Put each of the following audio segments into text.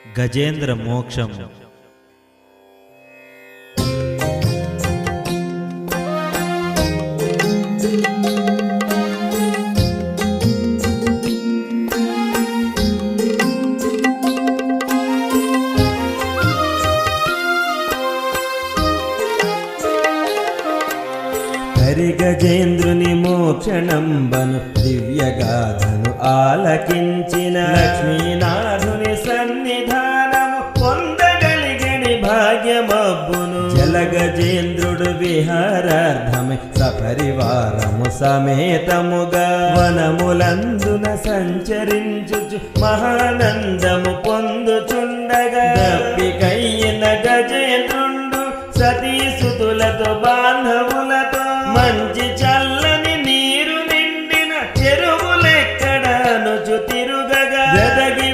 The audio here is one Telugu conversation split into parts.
గజేంద్ర మోక్షము. హరిగజేంద్రుని మోక్షణంబను దివ్యగాథను ఆలకించిన లక్ష్మీనాథుని సన్నిధానము పొందగలిగని భాగ్యమబ్బును. జలగజేంద్రుడు విహారార్థమై సపరివారము సమేతముగా వనములందున సంచరించుచు మహానందము పొందుచుండగా దప్పికయ్యిన గజేంద్రుండు సతీసుతులతో బాంధవులతో మంచి చల్లని నీరు నిండిన చెరువులెక్కడనుచు తిరుగగా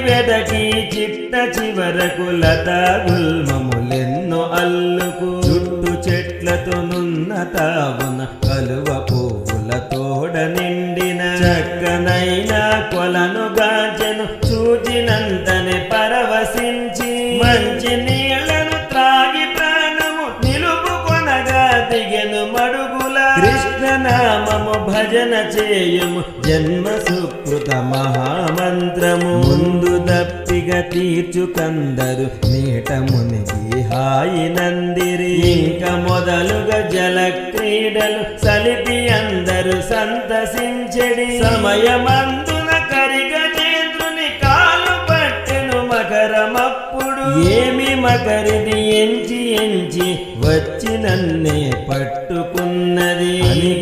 వెదకి చిట్ట చివరకు లతా గుల్మములెన్నో అల్లుకు చుట్టు చెట్లతో నున్న తావున కలువ పువ్వుల తోడ నిండిన చక్కనైన కొలను గాంచెను చూచినంతనే పరవశించి మంచి నీళ్లను త్రాగి ప్రాణము నిలుపుకొనగా దిగెను మడుగుల. కృష్ణనామము భజన చేయము జన్మ సుకృత మహామంత్రము. ముందు దప్పిగ తీర్చుకందరు నీట మునిగి హాయి నందిరి. ఇంక మొదలుగా జల క్రీడలు సలిపి అందరు సంతసించెడి. సమయమందున కరిగజేంద్రుని కాలు పట్టెను మకరమప్పుడు. ఏమి మకరిది ఎంచి ఎంచి వచ్చి నన్నే పట్టుకున్నది.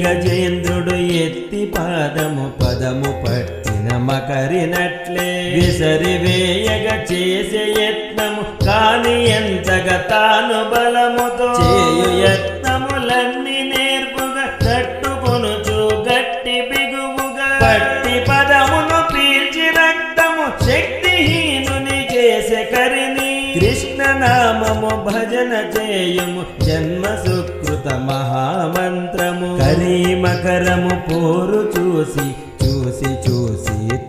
గజేంద్రుడు ఎత్తి పదము పట్టిన మకరినట్లే విసరి వేయగ చేసే యత్నము కాని ఎంతగా తాను బలముతో చేయు యత్నములన్నీ నేర్పుగా తట్టుకొనుచు గట్టి బిగువుగా పట్టి పదమును పీల్చి రక్తము శక్తిహీనుని చేసే కరిని. కృష్ణనామము భజన చేయము జన్మ సుకృత మహామంత్రము. కరీమకరము పోరు చూసి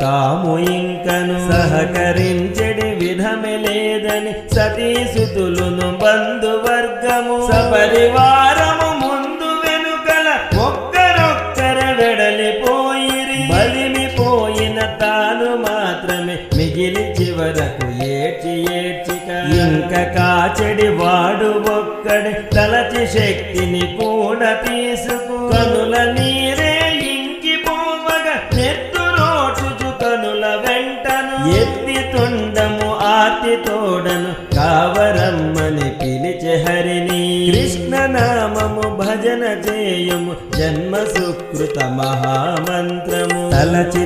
తాము ఇంకను సహకరించెడి విధమే లేదని సతీసుతులును బంధువర్గము సపరివారము ముందు వెనుకల ఒక్కరొక్కర వెడలిపోయిరి. బలిమిపోయిన తాను మాత్రమే మిగిలి చివరకు ఏడ్చిక ఇంక కాచెడి వాడు ఒక్కడి తలచి శక్తిని కూడా తీసుకు కనుల నీరే ఇంకిపోవగా నెత్తురోచుచు కనుల వెంటను ఎత్తి తొండము ఆర్తి తోడను కావరమ్మని పిలిచె హరిని. కృష్ణనామము భజన చేయము జన్మ సుకృత మహామంత్రము. తలచి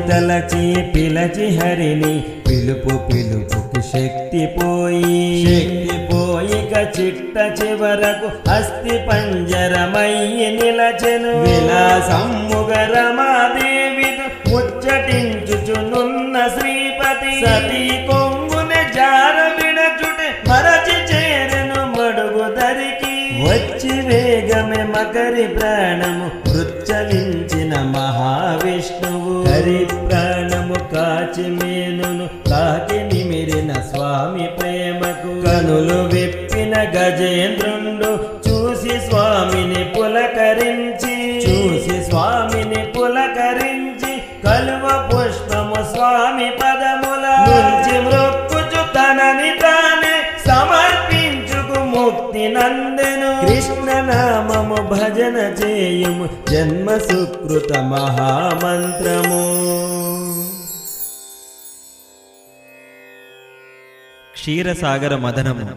పిలచి హరిని పిలుపుకి శక్తి పోయిక చిట్ట చివరకు అస్థి పంజరమయ్యి నిలచెను. విలాసమ్ముగ రమాదేవిదు ముచ్చటించుచునున్న శ్రీపతి సతీ కొంగునే జార విడచుటే మరచి చేరెను మడుగు దరికి. వచ్చి వేగమే మకరి ప్రాణము మృచ్చలించిన మహావిష్ణువు. హరి ప్రాణము కాచి మేనును కాకి నిమిరిన స్వామి ప్రేమకు కనులు విప్పిన గజేంద్రుండు చూసి స్వామిని పులకరించి కలువ పుష్పము స్వామి పదముల నుంచి మ్రొక్కుచు తనని తానే సమర్పించుకు ముక్తి నందెను. కృష్ణనామము భజన చేయుము జన్మ సుకృత మహామంత్రము. క్షీరసాగర మదనము.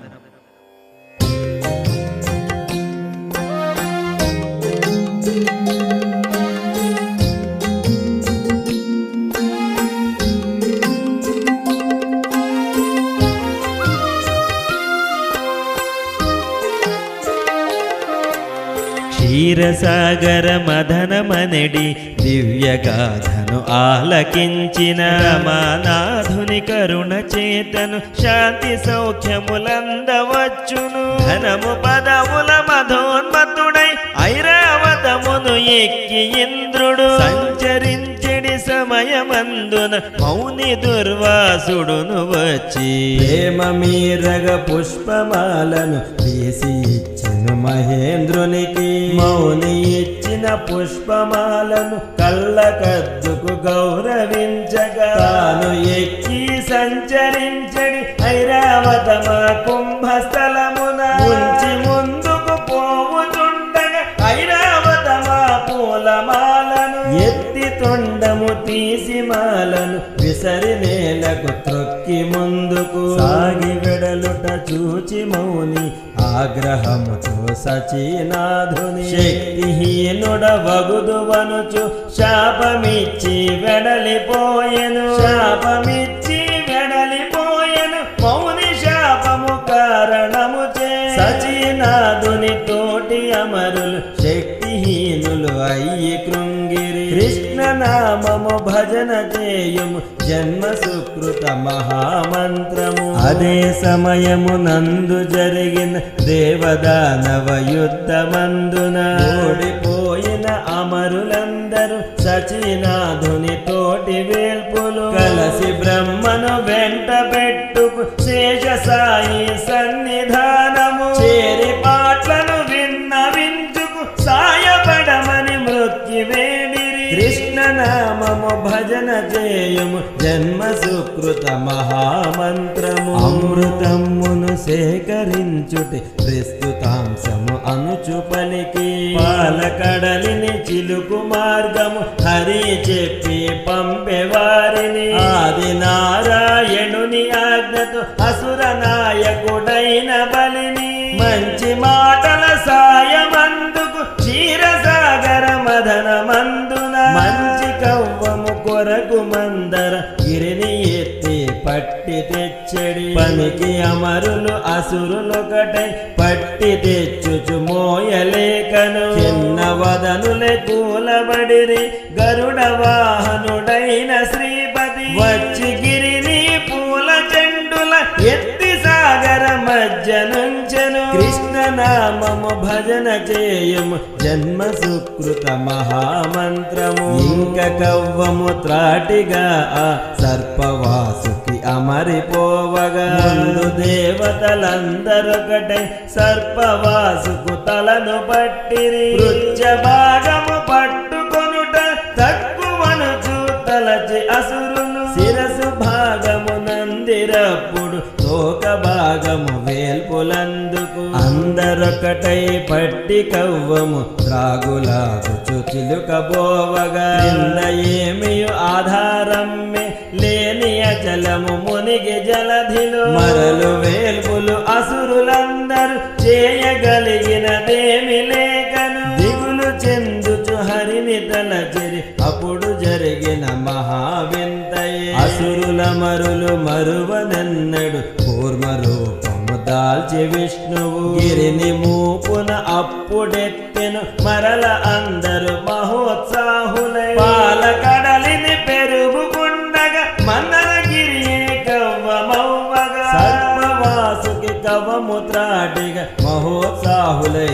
క్షీరసాగర మదనమనెడి దివ్యగాథను ఆలకించిన రమానాథుని కరుణ చేతను శాంతి సౌఖ్యములందవచ్చును. ధనము పదముల మధోన్మతుడై ఐరావతమును ఎక్కి ఇంద్రుడు సంచరించెడి సమయమ సమయమందున మౌని దుర్వాసుడును వచ్చి ప్రేమ మీరగ పుష్పమాలను తీసి ఇచ్చెను మహేంద్రునికి. మౌని ఇచ్చిన పుష్పమాలను కళ్ళకద్దుకు గౌరవించగా తాను ఎక్కి సంచరించడి ఐరావతమా కుంభస్థలమున ఉంచి ముందుకు పోవుచుండగా ఐరావతమా పూలమాలను ఎత్తి తొండము తీసి మాలను విసరి నేలకు త్రొక్కి ముందుకు సాగి వెడలుట చూచి మౌని ఆగ్రహముతో సచీనాథుని శక్తిహీనుడ వగుదువనుచు శాపమిచ్చి వెడలిపోయెను. శాపమిచ్చి వెడలిపోయెను మౌని శాపము కారణముచే సచీనాథుని తోటి అమరులు శక్తిహీనులు అయ్యి కృంగిరి. కృష్ణ నామము భజన చేయుము జన్మ సుకృత మహామంత్రము. అదే సమయము నందు జరిగిన దేవదానవ యుద్ధమందున ఓడిపోయిన అమరులందరూ సచీనాథుని తోటి వేల్పులు కలసి బ్రహ్మను వెంట పెట్టుకు శేషసాయి సన్నిధానము చేరి పాటలను విన్నవించుకు సాయపడమని మృత్యు వేడిరి. కృష్ణ నామము భజన చేయము జన్మ సుకృత మహామంత్రము. అమృతమును సేకరించుటి ప్రస్తుతాంశము అనుచు పలికి పాలకడలిని చిలుకు మార్గము హరి చెప్పి పంపెవారిని. ఆది నారాయణుని ఆజ్ఞతో అసుర నాయకుడైన బలిని మంచి మాటల సాయమందుకు క్షీరసాగర మదన మందున మంచి కవ్వము కొరకు మందర గిరిని ఎత్తి పట్టి తెచ్చడి. పనికి అమరులు అసురులొకటై పట్టి తెచ్చుచు మోయలేకను చిన్న వదనులే కూలబడిరి. గరుడ వాహనుడైన శ్రీపతి వచ్చి గిరిని పూల చెండుల ఎత్తి సాగర మధ్య నుంచెను. కృష్ణ నామము భజన చేయము జన్మ సుకృత మహామంత్రము. ఇంక కవ్వము త్రాటిగా ఆ సర్పవాసుకి అమరిపోవగా ముందు దేవతలందరొకటై సర్పవాసుకు తలను పట్టిరి. వృక్ష భాగము పట్టుకొనుట తక్కువనుచు తలచి అసురులు శిరసు భాగము నందిరప్పుడు తోక భాగము వేల్పులందుకు అందరొకటై పట్టి కవ్వము త్రాగులాగుచు చిలుకబోవగా కింద ఏమియు ఆధారమ్మె లేని అచలము మునిగి జలధిలో మరలు వేల్పులు అసురులందరూ చేయగలిగినదేమి లేకను దిగులు చెందుచు హరిని తలచిరి. అప్పుడు జరిగిన మహావింతయే అసురుల మరులు మరువనెన్నడు కూర్మ రూపము దాల్చి విష్ణువు గిరిని మూపున అప్పుడెత్తెను మరల అందరూ మహోత్సాహులై. పాలకడలిని పెరుగుకుండగా మందరగిరియే కవ్వమవ్వగా సర్పవాసుకి కవ్వము త్రాటిగా మహోత్సాహులై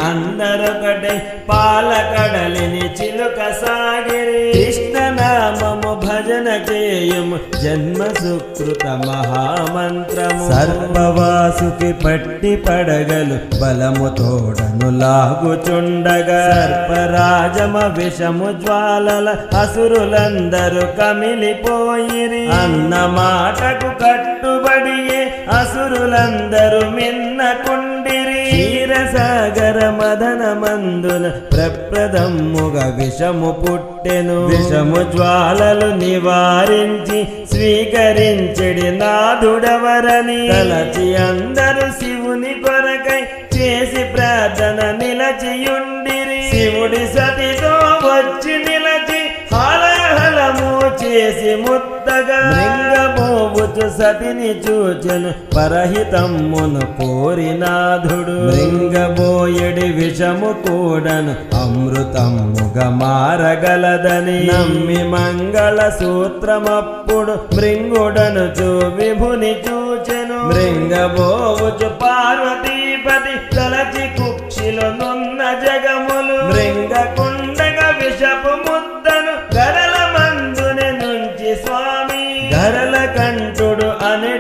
అందరొకటై పాలకడలిని చిలుక సాగిరి. కృష్ణ నామము భజన చేయము జన్మ సుకృత మహామంత్రము. సర్పవాసుకి పట్టి పడగలు బలము తోడను లాగుచుండగా సర్పరాజమ విషము జ్వాలల అసురులందరూ కమిలిపోయిరి. అన్న మాటకు కట్టుబడియే అసురులందరూ మిన్నకుండిరి. క్షీరసాగర మదన మందున ప్రప్రదమ్ముగా విషము పుట్టెను. విషము జ్వాలలు నివారించి స్వీకరించెడి నాథుడవరని తలచి అందరూ శివుని కొరకై చేసి ప్రార్థన నిలచియుండిరి. శివుడి సతితో వచ్చి నిలచి హలహలము చేసి ముత్తగా మృంగబోవుచు సతిని చూచెను పరహితమ్మును కోరినాథుడు. మృంగబోయడి విషము కూడను అమృతమ్ముగా మారగలదని నమ్మి మంగళ సూత్రమప్పుడు మృంగుడనుచు విభుని చూచెను. మృంగబోవుచు పార్వతీపతి తలచి కుక్షిలో నున్న జగములు మృంగకుండగా విషపు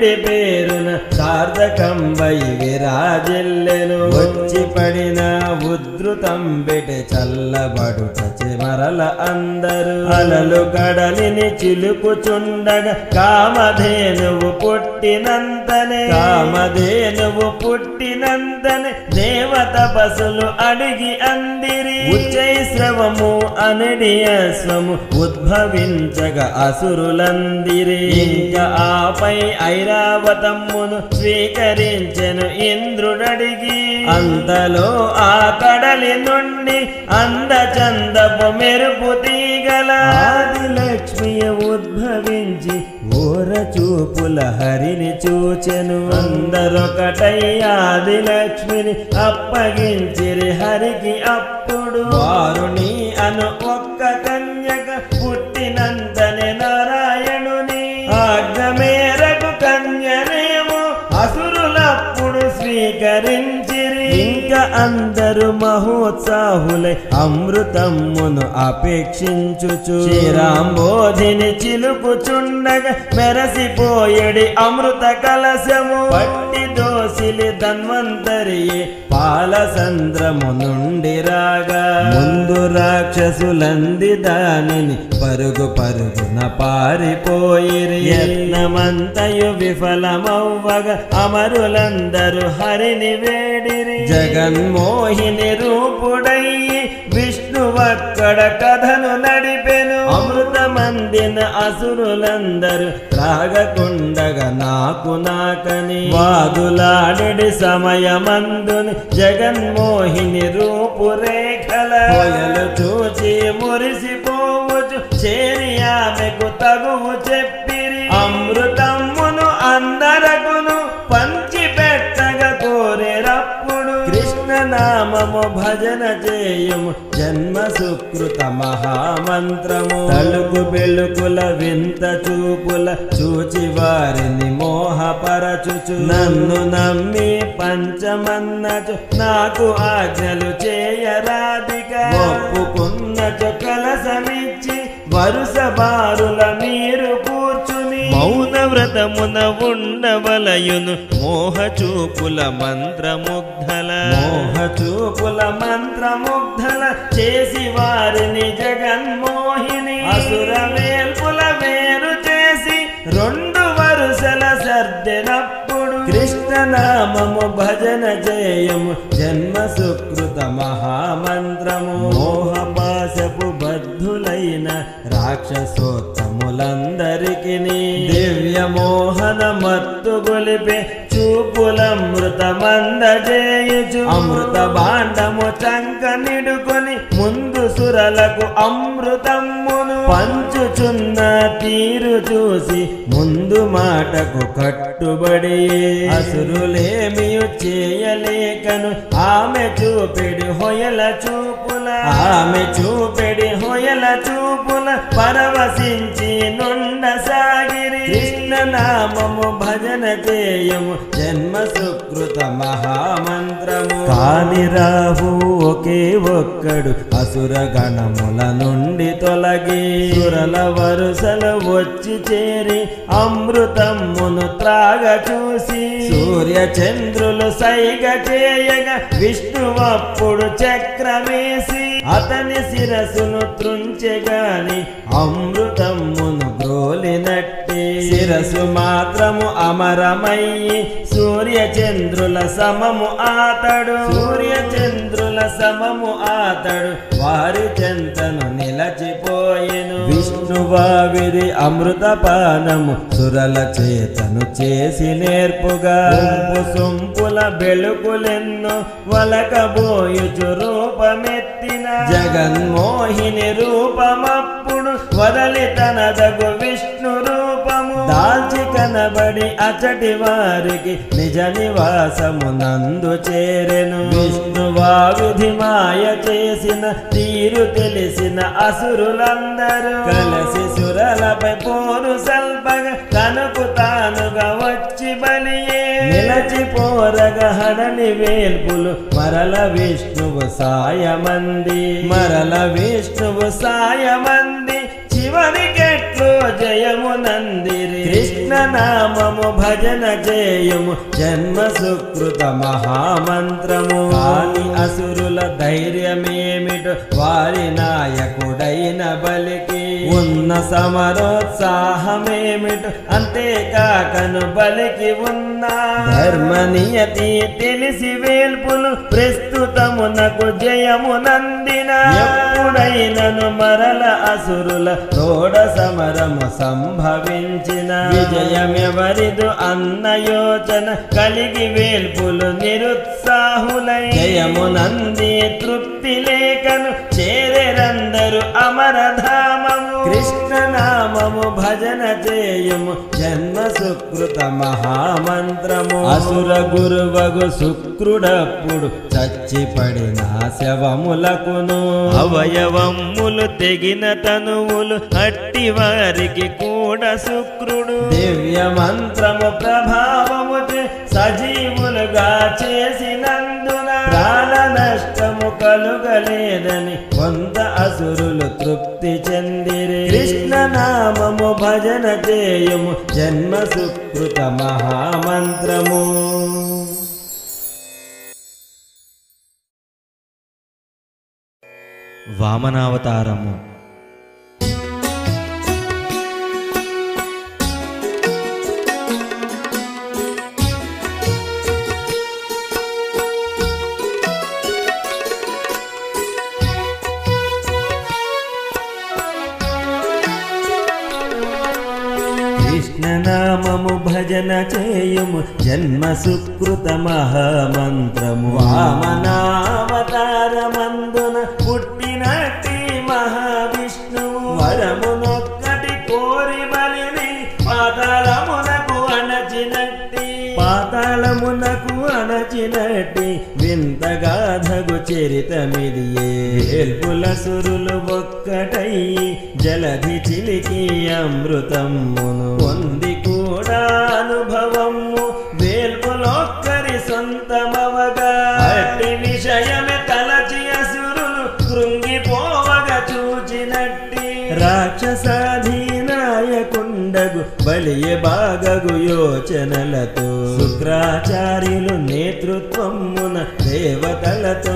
అమిడి పేరున సార్థకంబై విరాజిల్లెను వచ్చి పడిన ఉద్ధృతం బెటె చల్లబడుట మరల అందరు అలలు కడలిని చిలుకుచుండగా కామధేనువు పుట్టినంతనే దేవత పసులు అడిగి అందిరి ఉచ్చైశ్రవము అనడి అశ్వము ఉద్భవించగా అసురులందిరి ఇంకా ఆపై ఐరావతమ్మును స్వీకరించెను ఇంద్రుడడిగి అంతలో ఆ కడలి నుండి అందచందపు మెరుపు తీగల ఆదిలక్ష్మియ ఉద్భవించి ఓర చూపుల హరిని చూచెను అందరొకటై ఆదిలక్ష్మిని అప్పగించిరి హరికి అప్పుడు వారుని అను ఒక్క కన్యక పుట్టినంతనే నారాయణుని ఆజ్ఞ మేరకు కన్యనేమో అసురులప్పుడు స్వీకరించిరి ఇంకా అందరూ మహోత్సాహులై అమృతమ్మును అపేక్షించుచు శ్రీరాంబోధిని చిలుకుచుండగా మెరసిపోయడి అమృత కలశము పట్టి దోసిలి ధన్వంతరియే పాలసంద్రము నుండి రాగా ముందు రాక్షసులంది దానిని పరుగున పారిపోయిరి యత్నమంతయు విఫలమవ్వగా అమరులందరూ హరిని వేడిరి జగన్మోహిని రూపుడయ్యి విష్ణువక్కడ కథను నడిపెను అమృతమందిన అసురులందరూ త్రాగకుండగా నాకని వాదులాడెడి సమయమందుని జగన్మోహిని రూపురేఖల కోయలు చూచి మురిసిపోవచ్చు చేరి ఆమెకు తగువు చెప్పిరి అమృతమ్మును అందరకును పంచి పెట్టగా కోరెరప్పుడు కృష్ణ నామము భజన చేయము జన్మ సుకృత మహామంత్రము తలుకు బెలుకుల వింత చూపుల చూచి వారిని మోహపరచుచు నన్ను నమ్మి పంచమన్నచు నాకు ఆజ్ఞలు చేయరాధిక ఒప్పుకున్నచు కలసమిచ్చి వరుస బారుల మీరు కూర్చుని మౌన వ్రతమున ఉండవలయును మోహచూపుల మంత్రముగ్ధల చేసి వారిని జగన్మోహిని అసుర వేల్పుల వేరు చేసి రెండు వరుసల సర్దెనప్పుడు కృష్ణ నామము భజన చేయము జన్మ సుకృత మహామంత్రము మోహపాశపు బద్ధులైన రాక్షసోత్తములందరికి దివ్య మోహన మత్తు గొలిపే చూపులమృతమందజేయుచు అమృత భాండము చంక నిడుకొని ముందు సురలకు అమృతమ్మును పంచుచున్న తీరు చూసి ముందు మాటకు కట్టుబడి అసురులేమియు చేయలేకను ఆమె చూపెడి హొయల చూపుల పరవశించి నుండ సాగిరి కృష్ణ నామము భజన చేయము జన్మ సుకృత మహామంత్రము కాని రాహు ఒకే ఒక్కడు అసుర గణముల నుండి తొలగి సురల వరుసలు వచ్చి చేరి అమృతమ్మును త్రాగ చూసి సూర్య చంద్రులు సైగ చేయగా విష్ణువప్పుడు చక్రమేసి అతని శిరసును త్రుంచెగాని అమృతమ్మును గ్రోలినట్టి శిరసు మాత్రము అమరమయ్యి సూర్య చంద్రుల సమము ఆతడు వారి చెంతను నిలచిపోయెను విష్ణువావిరి అమృతపానము సురల చేతను చేసి నేర్పుగా సొంపుల బెలుకులెన్నో వలకబోయుచు రూపమెత్తిన జగన్మోహిని రూపమప్పుడు వదలి తనదగు విష్ణు రూపము దాల్చి కనబడి అచటి వారికి నిజ నివాసము నందు చేరెను విష్ణువావిధి మాయ చేసిన తీరు తెలిసిన అసురులందరూ కలసి సురలపై పోరు సల్పగా తనకు తానుగా వచ్చి బలియే నిలచిపోరగ హడని వేల్పులు మరల విష్ణువు సాయమంది చివరికెట్లో జయము నందిరి కృష్ణ నామము భజన చేయము జన్మ సుకృత మహామంత్రము. కాని అసురుల ధైర్యమేమిటో వారి నాయకుడైన బలికి ఉన్న సమరోత్సాహమేమిటో అంతేకాకను బలికి ఉన్న ధర్మ నియతి తెలిసి వేల్పులు ప్రస్తుతమునకు జయమునందిన ఎప్పుడైనను మరల అసురుల తోడ సమరము సంభవించిన విజయమెవరిదు అన్న యోచన కలిగి వేల్పులు నిరుత్సాహులై జయమునంది తృప్తి లేకను చేరెరందరు అమరధామము. కృష్ణ నామము భజన చేయము జన్మ సుకృత మహామంత్రము. అసుర గురువగు శుక్రుడప్పుడు చచ్చిపడిన శవములకును అవయవములు తెగిన తనువులు అట్టి వారికి కూడా శుక్రుడు దివ్య మంత్రము ప్రభావము సజీవులుగా చేసినందున ప్రాణ నష్టము కలుగలేదని కొంత అసురులు తృప్తి చెందిరి. కృష్ణ నామము భజన చేయము జన్మ సుకృత మహామంత్రము. వామనావతారము. కృష్ణ నామము భజన చేయుము జన్మ సుకృత మహామంత్రము. వామనావతారమందున పుట్టినట్టి మహావిష్ణువు వరమునొక్కటి కోరి బలిని పాతాళమునకు అణచినట్టి వింతగాధగు చరితమిదియే. వేల్పులసురులు ఒక్కటై జలధి చిలికి అమృతమును పొంది కూడా అనుభవము వేల్పులొక్కరి సొంతమవగా అట్టి విషయమే తలచి అసురులు కృంగిపోవగా చూచినట్టి రాక్షసాధీనాయకుండగు బలియ బాగగు యోచనలతో శుక్రాచార్యులు నేతృత్వమున దేవతలతో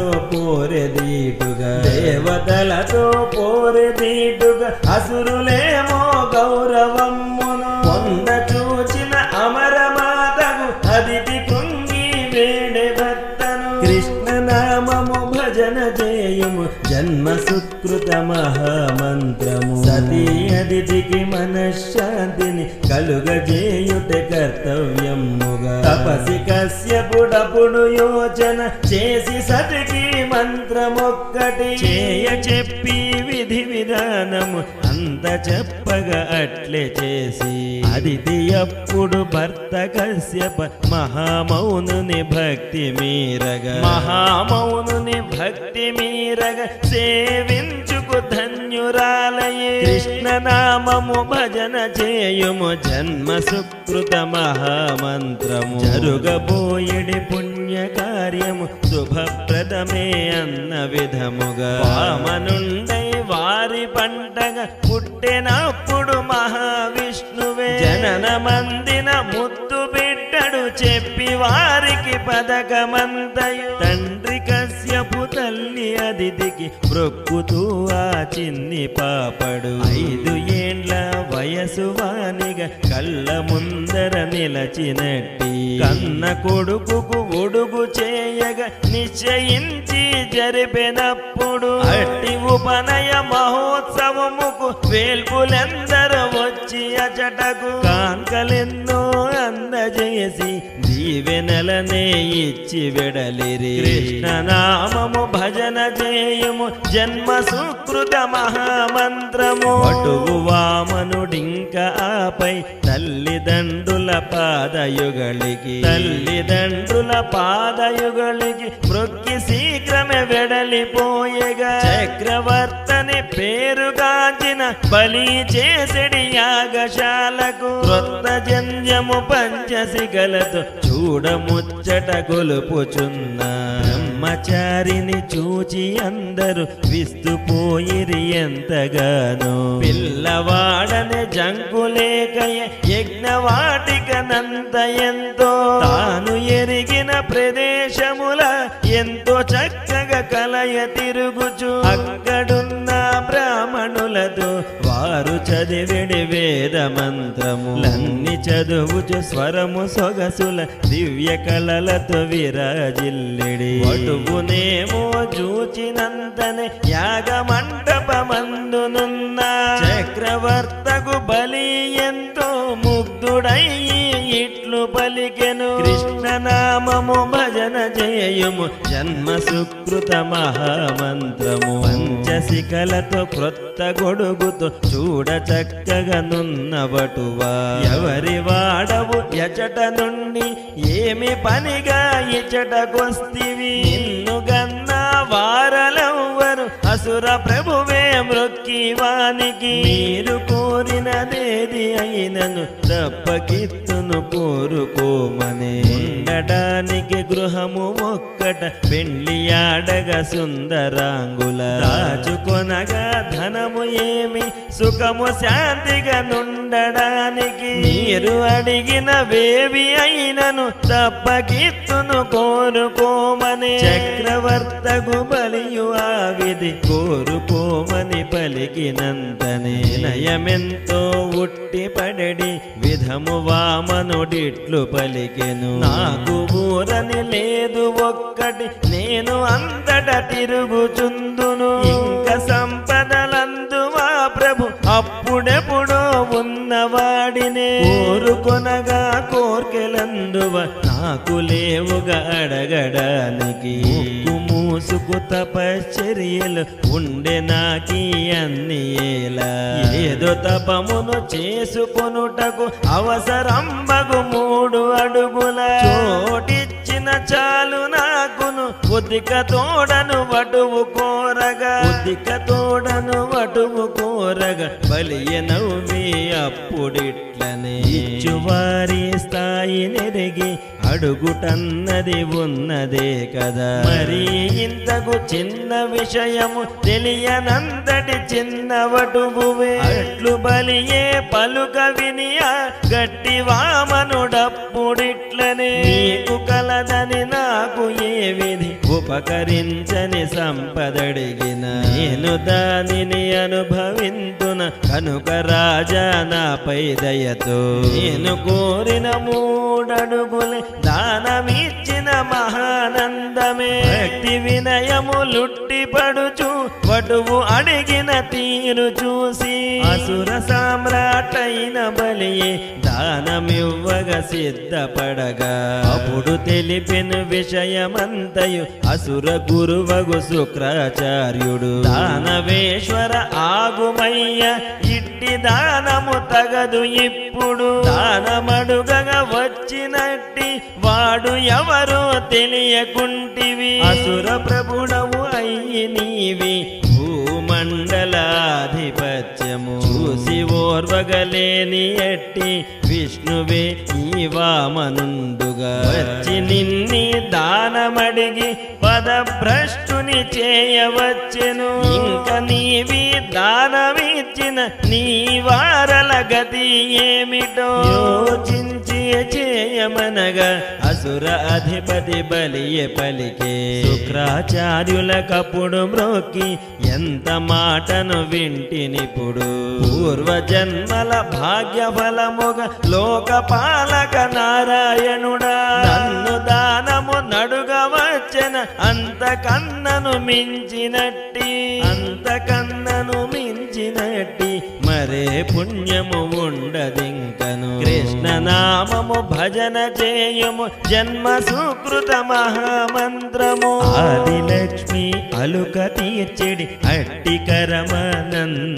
పోరెదీటుగా అసురులేమో గౌరవమును పొంద చూచిన అమరమాతగు అదితి కృంగి వేడే భర్తను. కృష్ణ నామము భజన చేయము జన్మ సుకృత మహామంత్రము. సతీ అదితికి మనశ్శాంతిని కలుగజేయుట కర్తవ్యముగా తపసి కశ్యపుడప్పుడు యోచన చేసి సతికి మంత్రమొక్కటి చేయ చెప్పి విధి విధానము అంత చెప్పగా అట్లే చేసి అదితి అప్పుడు భర్త కశ్యప మహామౌనుని భక్తి మీరగా సేవించుకు ధన్యురాలయే. కృష్ణ నామము భజన చేయుము జన్మ సుకృత మహామంత్రము. జరుగబోయడి పుణ్య కార్యము శుభప్రదమే అన్న విధముగా వామనుండై వారి పంటగా పుట్టినప్పుడు మహావిష్ణువే జనన మందిన ముద్దు బిడ్డడు చెప్పి వారికి పదకమంతయు తండ్రి కశ్యపు తల్లి అదితికి బ్రొక్కుతూ ఆ చిన్ని పాపడు 5 ఏండ్ల వయసు వానిగా కళ్ళ ముందర నిలచినట్టి కన్న కొడుకుకు ఒడుగు చేయగా నిశ్చయించి జరిపినప్పుడు అట్టి ఉపనయ మహోత్సవముకు వేల్పులెందరూ వచ్చి అచటకు కాంకలెన్నో అందజేసి దీవెనలనే ఇచ్చి వెడలిరి. కృష్ణ నామము భజన చేయము జన్మ సుకృత మహామంత్రము. అటువు వామనుడింక ఆపై తల్లిదండ్రుల పాదయుగళికి మృక్కి శీఘ్రమే వెడలిపోయగా చక్రవర్తని పేరుగాంచిన బలి చేసెడి యాగశాలకు క్రొత్త జన్యము పంచసిగలతో చూడముచ్చట గొలుపుచున్న బ్రహ్మ బ్రహ్మచారిని చూచి అందరూ విస్తుపోయిరి ఎంతగానో. పిల్లవాడనే జంకులేకయ యజ్ఞవాటికనంత ఎంతో తాను ఎరిగిన ప్రదేశముల ఎంతో చక్కగా కలయ తిరుగుచు అక్కడున్న బ్రాహ్మణులతో వారు చదివిడి వేద మంత్రములన్ని చదువుచు స్వరము సొగసుల దివ్య కళలతో విరాజిల్లిడి. వటువునేమో చూచినంతనే యాగ మంటపమందునున్న చక్రవర్తకు బలి ఎంతో ముగ్ధుడయ్యి ఇట్లు పలికెను. కృష్ణనామము భజన జయము జన్మ సుకృత మహామంత్రము. పంచశిఖలతో క్రొత్త గొడుగుతో చూడ చక్కగా నున్నవటువా ఎవరి వాడవు ఎచట నుండి ఏమి పనిగా ఇచటకొస్తివి. నిన్ను గన్నా వారలెవ్వరు అసుర ప్రభువే మ్రొక్కి వానికి. మీరు కోరినదేది అయినను తప్పకిత్తును కోరుకోమనే. ఉండడానికి గృహము ఒక్కట పెండ్లియాడగా సుందరాంగుల దాచుకొనగా ధనము ఏమి సుఖము శాంతిగా నుండడానికి. మీరు అడిగిన వేవి అయినను తప్పకిత్తును కోరుకోమనే. చక్రవర్తకు బలియు ఆ విధి కోరుకోమని పలికినంతనే నయమెంతో ఉట్టి పడడి విధము వామనుడిట్లు పలికెను. నాకు ఊరని లేదు ఒక్కటి నేను అంతట తిరుగుచుందును. ఇంక సంపదలందువా ప్రభు అప్పుడెప్పుడో ఉన్నవాడినే. కోరుకొనగా కోర్కెలందువ నాకు లేవుగా అడగడానికి. మూసుకు తపశ్చర్యలు ఉండే నాకీ అన్ని ఏలా. ఏదో తపమును చేసుకొనుటకు అవసరంబగు 3 అడుగుల చోటిచ్చిన చాలు నాకును. ఉదిక తోడను వటువు కోరగా ఉదిక తోడను వటువు కోరగా బలియ నవ్వి అప్పుడిట్లనే. ఇచ్చువారి స్థాయి నెరిగి అడుగుటన్నది ఉన్నదే కదా. మరి ఇంతకు చిన్న విషయము తెలియనంతటి చిన్న వటువువే. అట్లు బలియే పలుక వినియా గట్టి వామనుడప్పుడిట్లనే. నీకు కలదని నాకు ఏ విధి ఉపకరించని సంపదడిగిన నేను దానిని అనుభవింతున కనుక రాజా నాపై దయతో నేను కోరిన 3 అడుగులే దానమిచ్చిన మహానందమే. భక్తి వినయములుట్టి పడుచు వటువు అడిగిన తీరు చూసి అసుర సామ్రాటైన బలియే దానమివ్వగా సిద్ధపడగా. అప్పుడు తెలిపెను విషయమంతయు అసుర గురువగు శుక్రాచార్యుడు. దానవేశ్వర ఆగుమయ్య ఇట్టి దానము తగదు ఇప్పుడు. దానమడుగగా వచ్చినట్టి వాడు ఎవరో తెలియకుంటివి. అసుర ప్రభుడవు అయ్యి నీవి భూమండలాధిపత్యము చూసి ఓర్వగలేని ఎట్టి విష్ణువే ఈ వామనుండుగా వచ్చి నిన్ని దానమడిగి పదభ్రష్టుని చేయవచ్చెను. ఇంక నీవి దానమిచ్చిన నీ వారల గతి ఏమిటో యోచించి చేయమనగా అసుర అధిపతి బలియ పలికే. శుక్రాచార్యులకప్పుడు మ్రోకి ఎంత మాటను వింటినిప్పుడు. పూర్వజన్మల భాగ్య ఫలముగా లోకపాలక నారాయణుడా నన్ను దానము నడుగవచ్చెన. అంతకన్నను మించినట్టి అంతకన్నను మించినట్టి మరే పుణ్యము ఉండదింకను. కృష్ణనామము భజన చేయము జన్మ సుకృత మహామంత్రము. ఆదిలక్ష్మి అలుక తీర్చెడి అట్టి కరమనన్నిప్పుడు.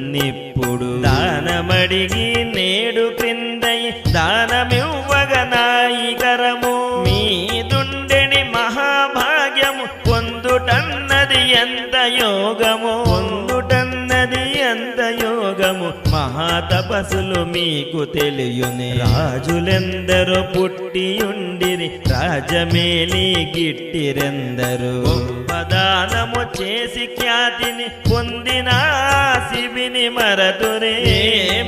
దానమడిగి నేడు క్రిందై దానమివ్వగ నాయికరము. మీదుండెని మహాభాగ్యము పొందుటన్నది ఎంత యోగము. పొందుటన్నది ఎంత యోగము మహాతపస్సులు మీకు తెలియునే. రాజులెందరో పుట్టియుండిరి రాజమేలి గిట్టిరెందరు. గొప్ప దానము చేసి ఖ్యాతిని పొందిన శివిని మరతురే.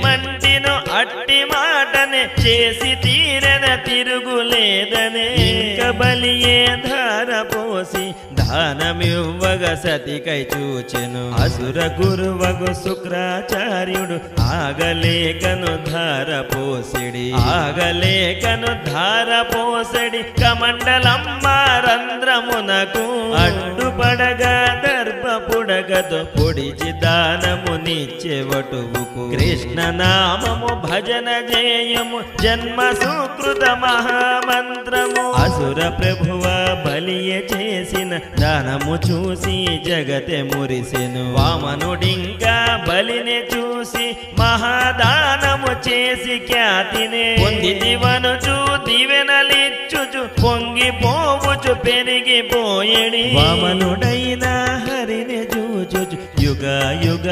మంటిను అట్టి మాటనే చేసి తీరెన తిరుగులేదనే. ఇంక బలియే ధార పోసి దానమివ్వగ సతికై చూచెను. అసుర గురువగు శుక్రాచార్యుడు ఆగలేకను ధార పోసిడి. ఆగలేకను ధార పోసడి కమండలమ్మ రంధ్రమునకు. అడ్డుపడగా దర్భ పుడగతో పొడిచి దానము నిచ్చెవటువుకు. కృష్ణ నామము భజన జేయము జన్మ సుకృత మహామంత్రము. అసుర ప్రభువ బలియ చేసిన దానము చూసి జగతే మురిసెను. వామనుడింకా బలిని చూసి మహాదానము చేసి ఖ్యాతినే పొందిదివనుచు దివెనలిచ్చుచు పొంగిపోవుచు పెరిగిపోయడి. వామనుడైన హరిని చూచుచు యుగ యుగ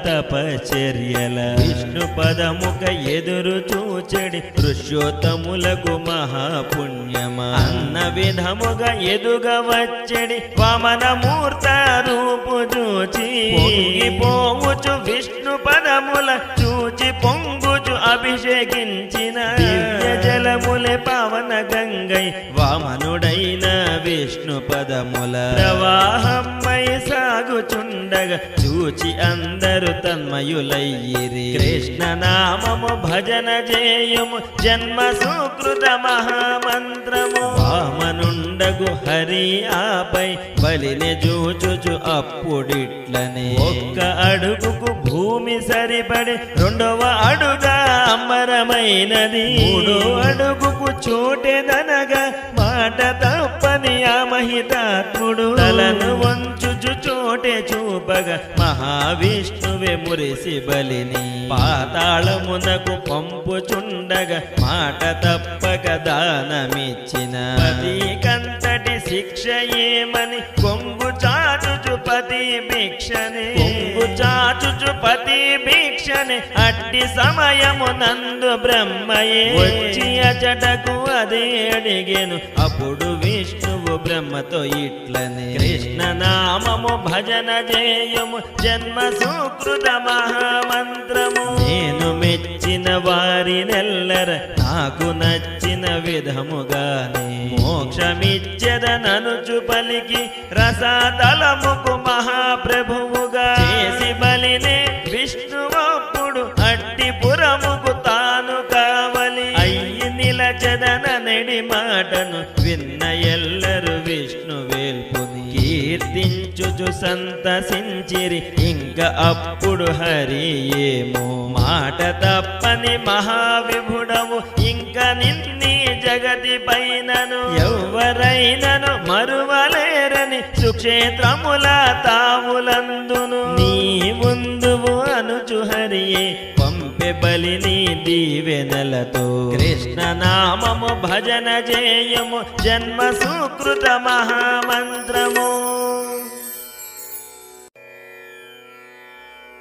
తపచర్యల విష్ణు పదముక ఎదురు చూచెడి. పురుషోత్తములకు మహాపుణ్యమా అన్న విధముగా ఎదుగవచ్చడి. వామనమూర్త రూపు చూచి పొంగిపోవుచు విష్ణు పదముల చూచి పొంగుచు అభిషేకించిన. దివ్య జలములే పవన గంగై వామనుడైన విష్ణు పదముల ప్రవాహమై సాగుచుండగా చూచి అందరు తన్మయులయ్యిరి. కృష్ణ నామము భజన జేయము జన్మ సుకృత మహామంత్రము. వామనుండగు హరి ఆపై బలిని చూచుచు అప్పుడిట్లనే. ఒక్క అడుగుకు భూమి సరిపడి రెండవ అడుగా అమరమైనది. మూడో అడుగుకు చోటెదనగా మాట తప్పని ఆ మహితాత్ముడు. తలను వంచుచు చోటే చూపగా మహావిష్ణువే మురిసి బలిని పాతాళమునకు పంపుచుండగా మాట తప్పక దానమిచ్చిన. పతి కంతటి శిక్ష ఏమని కొంగు చాచుచు పతి భిక్షనే. కొంగు చాచుచు పతి భిక్షనే అట్టి సమయము నందు బ్రహ్మయే వచ్చి అచటకు అదే అడిగెను. అప్పుడు విష్ణువు బ్రహ్మతో ఇట్లనే. కృష్ణ నామము భజన జేయము జన్మ సుకృత మహామంత్రము. నేను మెచ్చిన వారినెల్లర నాకు నచ్చిన విధముగానే మోక్షమిచ్చెదననుచు పలికి రసాతలముకు మహాప్రభువుగా చేసి బలినే విష్ణువప్పుడు అట్టి పురముకు తాను కావలి అయ్యి నిలచెదననడి మాటను విన్న ఎల్లరు విష్ణు వేల్పుని కీర్తించుచు సంతసించిరి. ఇంక అప్పుడు హరి ఏమో మాట తప్పని మహావిభుడవు ఇంక నిన్ని జగతి పైనను ఎవరైనను మరువలేరని సుక్షేత్రముల తావులందును. నీ ముందువు అనుచు హరియే పంపె బలిని దీవెనలతో. కృష్ణ నామము భజన జేయము జన్మ సుకృత మహామంత్రము.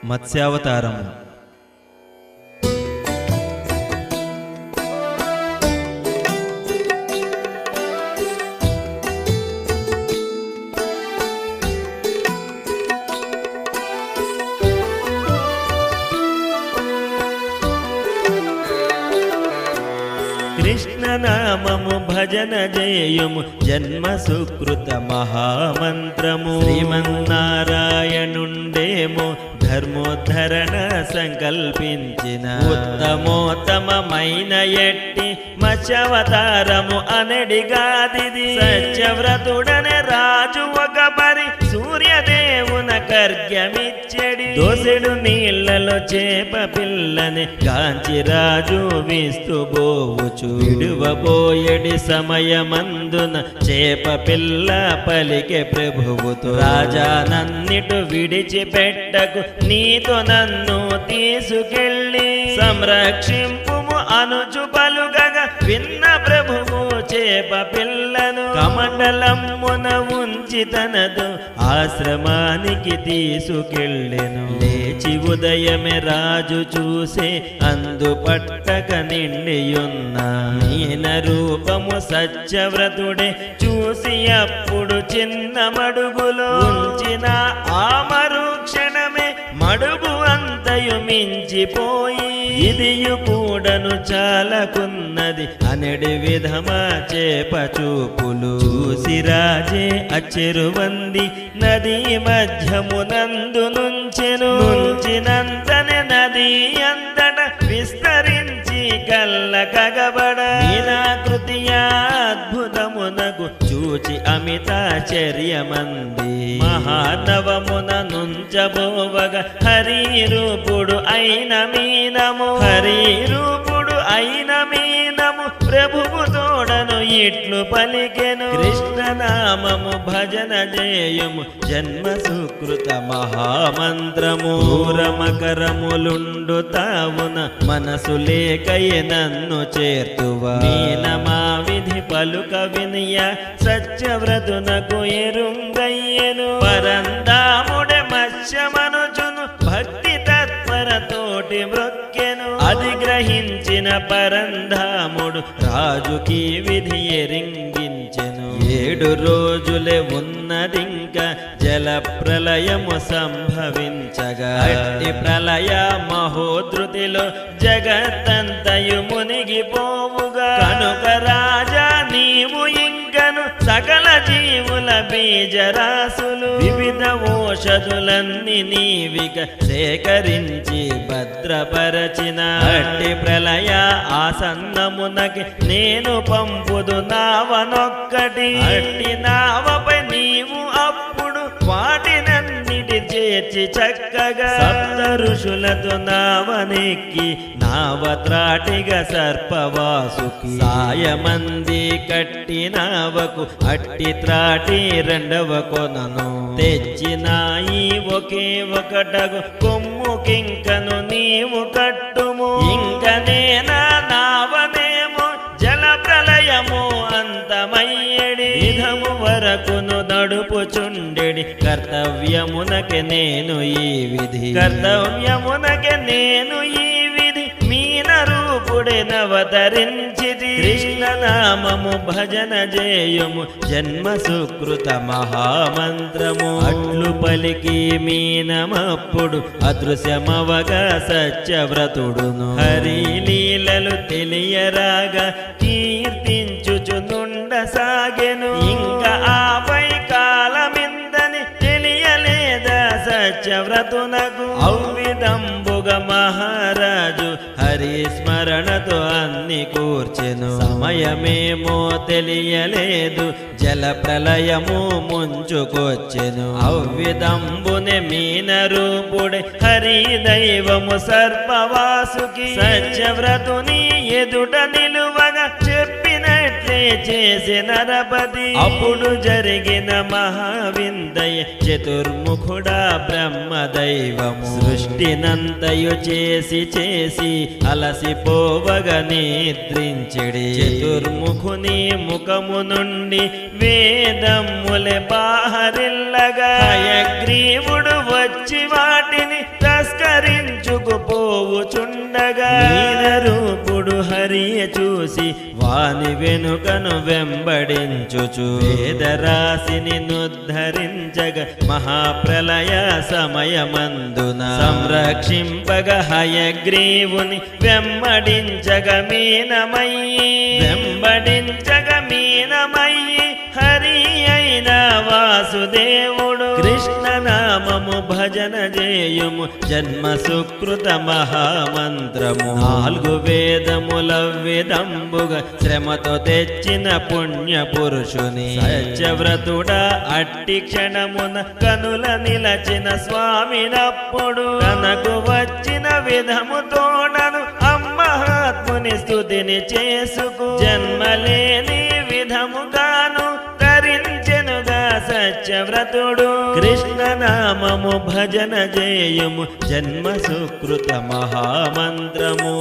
మత్స్యావతారము. కృష్ణ నామము భజన జేయము జన్మ సుకృత మహామంత్రము. శ్రీమన్నారాయణుండేమో ధర్మోద్ధరణ సంకల్పించిన ఉత్తమోత్తమైన ఎట్టి మత్స్యావతారము అనడిగాదిది. సత్యవ్రతుడనే రాజు ఒక పరి సూర్యదేవున కర్గ్యమిచ్చడి. దోసెడు నీళ్లలో చేప పిల్లని కాంచి రాజు విస్తు బోవుచు. విడువబోయడి సమయమందున చేప పిల్ల పలికే ప్రభువుతో. రాజా నన్నిటు విడిచిపెట్టకు నీతో నన్ను తీసుకెళ్ళి సంరక్షింపుము అనుచు పలుగగా విన్న ప్రభువు చేప పిల్లను కమండలమ్మున ఉంచి తనదు ఆశ్రమానికి తీసుకెళ్ళెను. లేచి ఉదయమే రాజు చూసే అందు పట్టక నిండియున్న మీన రూపము సత్యవ్రతుడే చూసి అప్పుడు చిన్న మడుగులో ఉంచిన ఆ మరుక్షణమే మడుగు అంతయు మించిపోయి ఇదియు కూడను చాలకున్నది అనడి విధమా చేప చూపులు చూసి రాజే అచ్చెరువంది నదీ మధ్యమునందు నుంచినంతనే నది అంతట విస్తరించి కల్ల కగబడ నీనాకృతియా అద్భుతమునకు చూచి అమితాచర్యమంది మహానవమున నుంచబోవగ హరిరూపుడు అయిన మీనము ప్రభువు తోడను ఇట్లు పలికెను కృష్ణనామము భజన జేయుము జన్మ సుకృత మహామంత్రము రమకరములుండు తావున మనసు లేకయే నన్ను చేర్తువా మీనమా విధి పలుక వినియ సత్యవ్రతునకు ఎరుంగయ్యెను పరందాముడే మత్స్యమనుచును భక్తి తత్పరతోటి మృక్కెను అది గ్రహించిన పరంధాముడు రాజుకి విధి ఎరింగించెను 7 రోజులే ఉన్నదింక జల ప్రళయము సంభవించగా అట్టి ప్రళయ మహోధృతిలో జగత్తంతయు మునిగిపోవుగా కనుక రాజా నీవు ఇంకను సకల జీవుల బీజరాశులు వివిధ ఓషధులన్నీ నీవిక సేకరించి భద్రపరచిన అట్టి ప్రళయ ఆసన్నమునకి నేను పంపుదు నావనొక్కటి అట్టి నావపై నీవు అప్పుడు వాటినన్నిటి చేర్చి చక్కగా సప్త ఋషులతో నావనెక్కి నావత్రాటిగా సర్పవాసుకి సాయమంది కట్టి నావకు అట్టి త్రాటి 2వ కొనను తెచ్చినాయి ఒకే ఒకటగు కొమ్ముకింకను నీవు కట్టుము ఇంక నేనా నావనేమో జల ప్రళయము అంతమయ్యడి విధము వరకును నడుపుచుండెడి కర్తవ్యమునకే నేను ఈ విధి మీన రూపుడే నవతరించిది కృష్ణనామము భజన జేయుము జన్మ సుకృత మహామంత్రము అట్లు పలికి మీనమప్పుడు అదృశ్యమవగా సత్యవ్రతుడును హరి లీలలు తెలియరాగా కీర్తించుచునుండ సాగెను ఇంకా ఆపై కాలమిందని తెలియలేదా సత్యవ్రతునకు ఔవిదంబుగా మహారాజు హరి స్మరణతో అన్ని కూర్చెను సమయమేమో తెలియలేదు జల ప్రళయము ముంచుకొచ్చెను ఔవిదంబునే మీన రూపుడే హరి దైవము సర్పవాసుకి సత్యవ్రతుని ఎదుట నిలువగా చెప్పినట్లే చేసి నరపతి అప్పుడు జరిగిన మహావిందయ చతుర్ముఖుడా బ్రహ్మదైవము సృష్టినంతయు చేసి అలసిపోవగా నిద్రించెడి చతుర్ముఖుని ముఖము నుండి వేదములే బాహరిల్లగా హయగ్రీవుడు వచ్చి వాటిని తస్కరించుకుపోవుచుండగా రూపుడు హరియ చూసి వాని వెనుకను వెంబడించుచు వేదరాశిని నుద్ధరించగ మహాప్రలయ సమయమందున సంరక్షింపగ హయగ్రీవుని వెంబడించగ మీనమయ్యి హరి అయిన వాసుదేవుడు కృష్ణనామము భజన జేయుము జన్మ సుకృత మహామంత్రము 4 వేదముల విదంబుగా శ్రమతో తెచ్చిన పుణ్య పురుషుని సత్యవ్రతుడా అట్టి క్షణమున కనుల నిలచిన స్వామినప్పుడు తనకు వచ్చిన విధము తోడను అమ్మహాత్ముని స్తుతిని చేసుకు జన్మలేని విధముగాను తరించెనుగా సత్యవ్రతుడు కృష్ణనామము భజన జేయుము జన్మ సుకృత మహామంత్రము